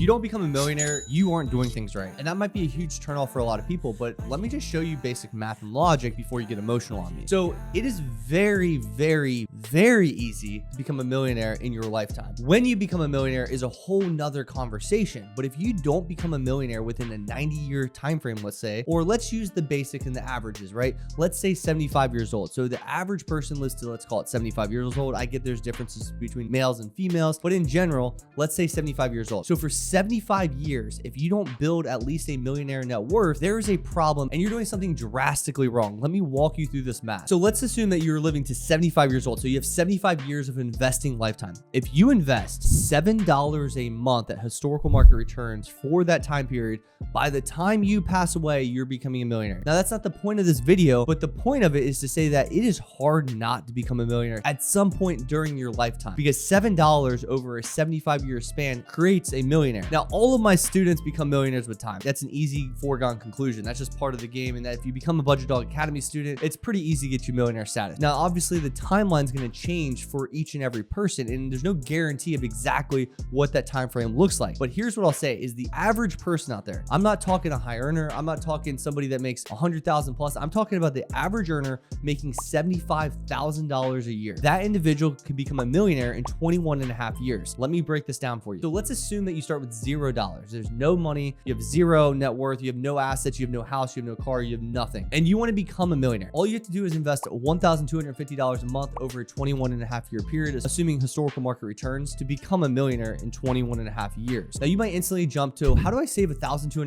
you don't become a millionaire, you aren't doing things right. And that might be a huge turnoff for a lot of people, but let me just show you basic math and logic before you get emotional on me. So it is very, very, very easy to become a millionaire in your lifetime. When you become a millionaire is a whole nother conversation. But if you don't become a millionaire within a 90-year time frame, let's say, or let's use the basic and the averages, right? Let's say 75 years old. So the average person lives to, let's call it 75 years old. I get there's differences between males and females, but in general, let's say 75 years old. So for 75 years, if you don't build at least a millionaire net worth, there is a problem and you're doing something drastically wrong. Let me walk you through this math. So let's assume that you're living to 75 years old. So you have 75 years of investing lifetime. If you invest $7 a month at historical market returns for that time period, by the time you pass away, you're becoming a millionaire. Now, that's not the point of this video, but the point of it is to say that it is hard not to become a millionaire at some point during your lifetime, because $7 over a 75-year span creates a millionaire. Now, all of my students become millionaires with time. That's an easy foregone conclusion. That's just part of the game. And that if you become a Budgetdog Academy student, it's pretty easy to get you millionaire status. Now, obviously the timeline is going to change for each and every person, and there's no guarantee of exactly what that time frame looks like. But here's what I'll say is the average person out there, I'm not talking a high earner. I'm not talking somebody that makes 100,000 plus. I'm talking about the average earner making $75,000 a year. That individual could become a millionaire in 21 and a half years. Let me break this down for you. So let's assume that you start with $0. There's no money. You have zero net worth. You have no assets. You have no house. You have no car. You have nothing. And you want to become a millionaire. All you have to do is invest $1,250 a month over a 21 and a half year period, assuming historical market returns, to become a millionaire in 21 and a half years. Now you might instantly jump to, how do I save $1,250?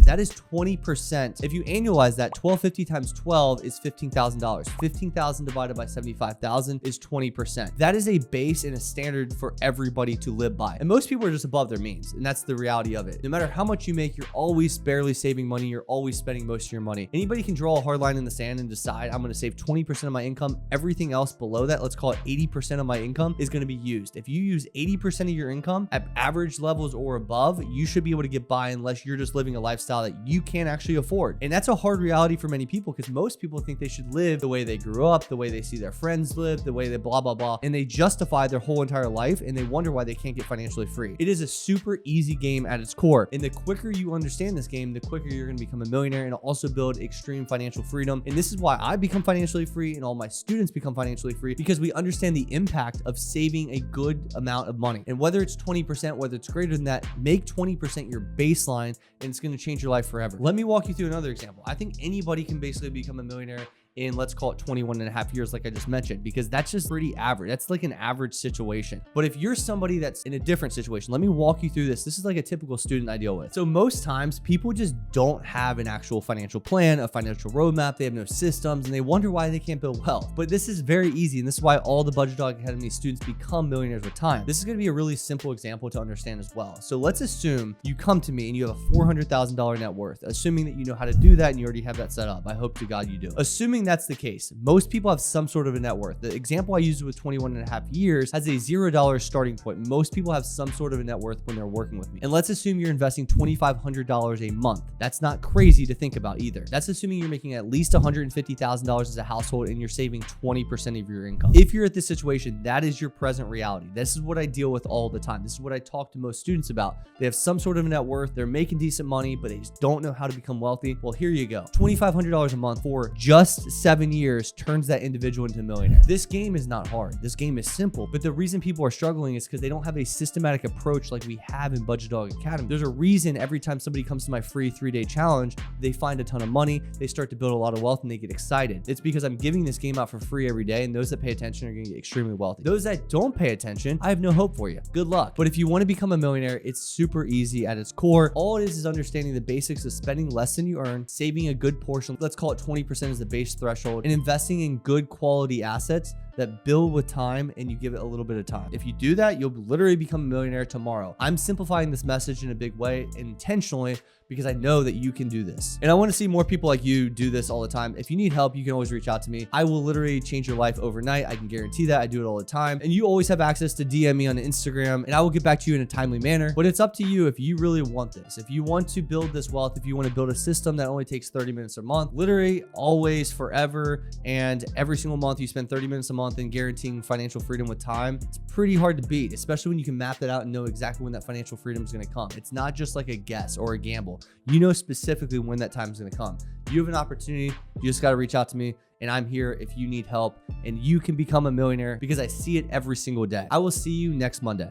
That is 20%. If you annualize that, 1250 times 12 is $15,000. 15,000 divided by 75,000 is 20%. That is a base and a standard for everybody to live by. And most people are just above their means. And that's the reality of it. No matter how much you make, you're always barely saving money. You're always spending most of your money. Anybody can draw a hard line in the sand and decide, I'm going to save 20% of my income. Everything else below that, let's call it 80% of my income, is going to be used. If you use 80% of your income at average levels or above, you should be able to get by unless you're just living a lifestyle that you can't actually afford. And that's a hard reality for many people, because most people think they should live the way they grew up, the way they see their friends live, the way they blah, blah, blah. And they justify their whole entire life and they wonder why they can't get financially free. It is a super easy game at its core. And the quicker you understand this game, the quicker you're going to become a millionaire and also build extreme financial freedom. And this is why I become financially free and all my students become financially free, because we understand the impact of saving a good amount of money. And whether it's 20%, whether it's greater than that, make 20% your baseline and it's going to change your life forever. Let me walk you through another example. I think anybody can basically become a millionaire in, let's call it 21 and a half years, like I just mentioned, because that's just pretty average. That's like an average situation. But if you're somebody that's in a different situation, let me walk you through this. This is like a typical student I deal with. So most times people just don't have an actual financial plan, a financial roadmap. They have no systems and they wonder why they can't build wealth. But this is very easy. And this is why all the Budgetdog Academy students become millionaires with time. This is going to be a really simple example to understand as well. So let's assume you come to me and you have a $400,000 net worth, assuming that you know how to do that and you already have that set up. I hope to God you do. Assuming that's the case, most people have some sort of a net worth. The example I used with 21 and a half years has a $0 starting point. Most people have some sort of a net worth when they're working with me. And let's assume you're investing $2,500 a month. That's not crazy to think about either. That's assuming you're making at least $150,000 as a household and you're saving 20% of your income. If you're at this situation, that is your present reality. This is what I deal with all the time. This is what I talk to most students about. They have some sort of a net worth. They're making decent money, but they just don't know how to become wealthy. Well, here you go. $2,500 a month for just 7 years turns that individual into a millionaire. This game is not hard. This game is simple, but the reason people are struggling is because they don't have a systematic approach like we have in Budgetdog Academy. There's a reason every time somebody comes to my free 3-day challenge, they find a ton of money, they start to build a lot of wealth, and they get excited. It's because I'm giving this game out for free every day, and those that pay attention are going to get extremely wealthy. Those that don't pay attention, I have no hope for you. Good luck. But if you want to become a millionaire, it's super easy at its core. All it is understanding the basics of spending less than you earn, saving a good portion, let's call it 20% as the base threshold, and investing in good quality assets that build with time, and you give it a little bit of time. If you do that, you'll literally become a millionaire tomorrow. I'm simplifying this message in a big way intentionally because I know that you can do this. And I want to see more people like you do this all the time. If you need help, you can always reach out to me. I will literally change your life overnight. I can guarantee that. I do it all the time. And you always have access to DM me on Instagram, and I will get back to you in a timely manner. But it's up to you if you really want this. If you want to build this wealth, if you want to build a system that only takes 30 minutes a month, literally always, forever, and every single month you spend 30 minutes a month month and guaranteeing financial freedom with time, it's pretty hard to beat, especially when you can map that out and know exactly when that financial freedom is going to come. It's not just like a guess or a gamble. You know specifically when that time is going to come. You have an opportunity. You just got to reach out to me, and I'm here if you need help, and you can become a millionaire because I see it every single day. I will see you next Monday.